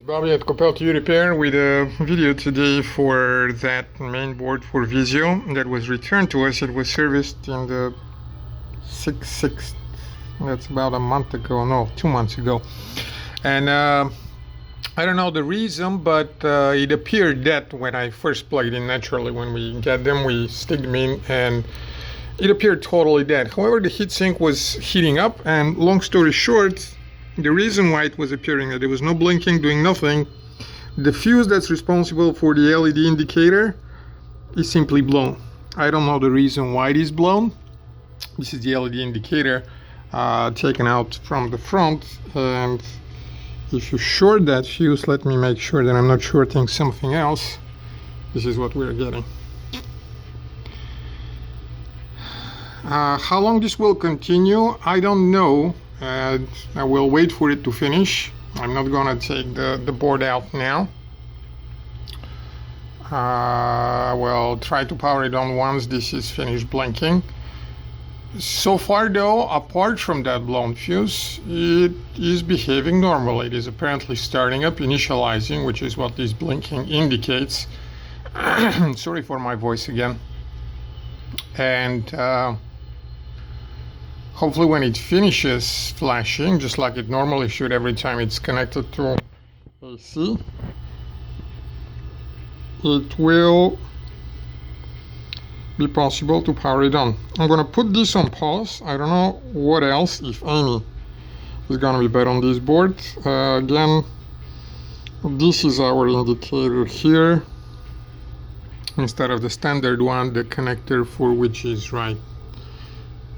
Bobby at Copel Repair with a video today for that main board for Vizio that was returned to us. It was serviced in the 6/6. That's about a month ago, no, 2 months ago. And I don't know the reason, but it appeared that when I first plugged in, naturally when we get them, we stick them in and it appeared totally dead. However, the heatsink was heating up, and long story short, the reason why it was appearing that there was no blinking, doing nothing, the fuse that's responsible for the LED indicator is simply blown. I don't know the reason why it is blown. This is the LED indicator taken out from the front, and if you short that fuse, let me make sure that I'm not shorting something else. This is what we're getting. How long this will continue, I don't know. I will wait for it to finish. I'm not gonna take the board out now. We'll try to power it on once this is finished blinking. So far though, apart from that blown fuse, it is behaving normally. It is apparently starting up, initializing, which is what this blinking indicates. Sorry for my voice again. And hopefully when it finishes flashing, just like it normally should every time it's connected to AC, it will be possible to power it on. I'm gonna put this on pause. I don't know what else, if any, is gonna be better on this board. Again, this is our indicator here, instead of the standard one, the connector for which is right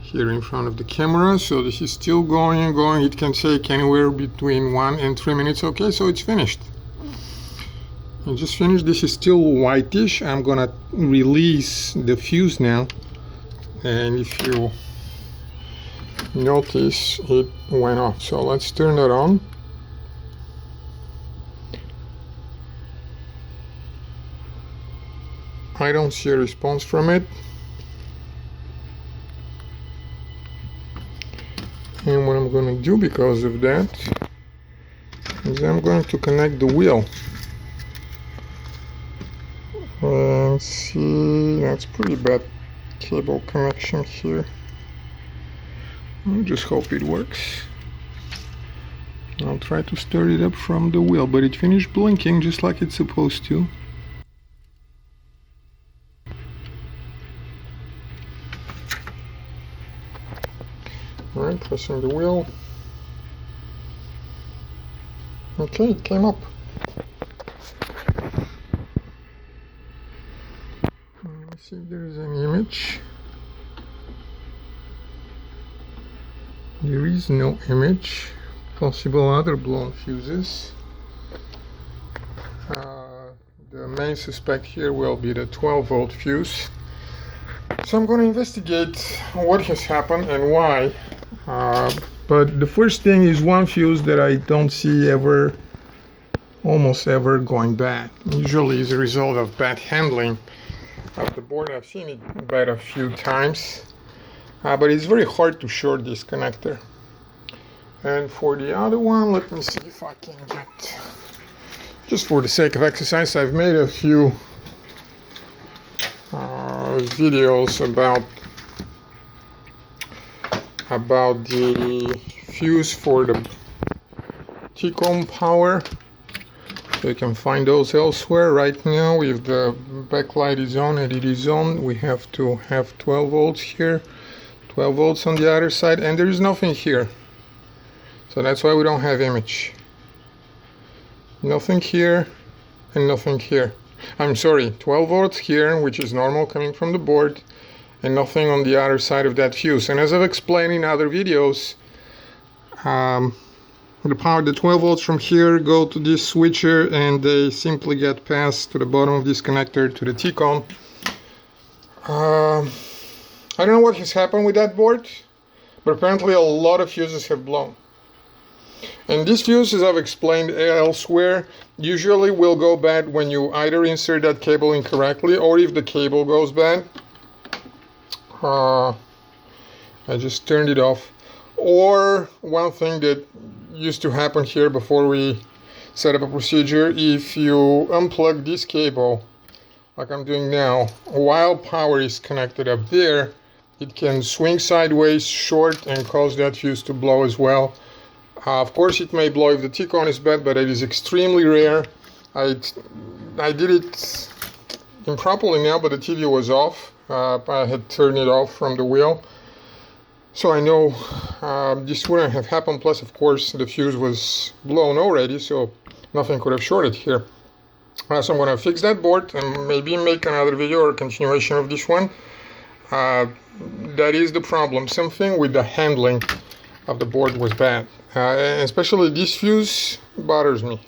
here in front of the camera. So this is still going and going. It can take anywhere between 1 and 3 minutes. Okay, so it's finished. I just finished. This is still whitish. I'm gonna release the fuse now, and if you notice, it went off. So let's turn it on. I don't see a response from it. And what I'm going to do because of that is I'm going to connect the wheel and see. That's pretty bad cable connection here. I just hope it works. I'll try to start it up from the wheel, but it finished blinking just like it's supposed to. Alright, pressing the wheel. Okay, it came up. Let's see if there is an image. There is no image. Possible other blown fuses. The main suspect here will be the 12-volt fuse. So I'm going to investigate what has happened and why. But the first thing is one fuse that I don't see almost ever going bad. Usually is a result of bad handling of the board. I've seen it bad a few times, but it's very hard to short this connector. And for the other one, let me see if I can get, just for the sake of exercise, I've made a few videos about the fuse for the T-con power, so you can find those elsewhere. Right now, if the backlight is on and it is on, we have to have 12 volts here, 12 volts on the other side, and there is nothing here, so that's why we don't have image. Nothing here and nothing here. I'm sorry, 12 volts here, which is normal coming from the board, and nothing on the other side of that fuse. And as I've explained in other videos, the 12 volts from here go to this switcher, and they simply get passed to the bottom of this connector to the T-con. I don't know what has happened with that board, but apparently a lot of fuses have blown. And these fuses, as I've explained elsewhere, usually will go bad when you either insert that cable incorrectly, or if the cable goes bad. I just turned it off. Or one thing that used to happen here before we set up a procedure. If you unplug this cable, like I'm doing now, while power is connected up there, it can swing sideways, short, and cause that fuse to blow as well. Of course, it may blow if the T-cone is bad, but it is extremely rare. I did it improperly now, but the TV was off. I had turned it off from the wheel. So I know this wouldn't have happened. Plus, of course, the fuse was blown already, so nothing could have shorted here. So I'm going to fix that board and maybe make another video or continuation of this one. That is the problem. Something with the handling of the board was bad. Especially this fuse bothers me.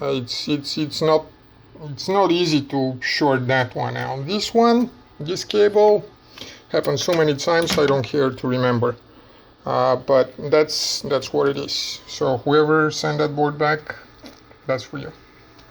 It's not easy to short that one out. This one, this cable, happened so many times I don't care to remember. But that's what it is. So whoever sent that board back, that's for you.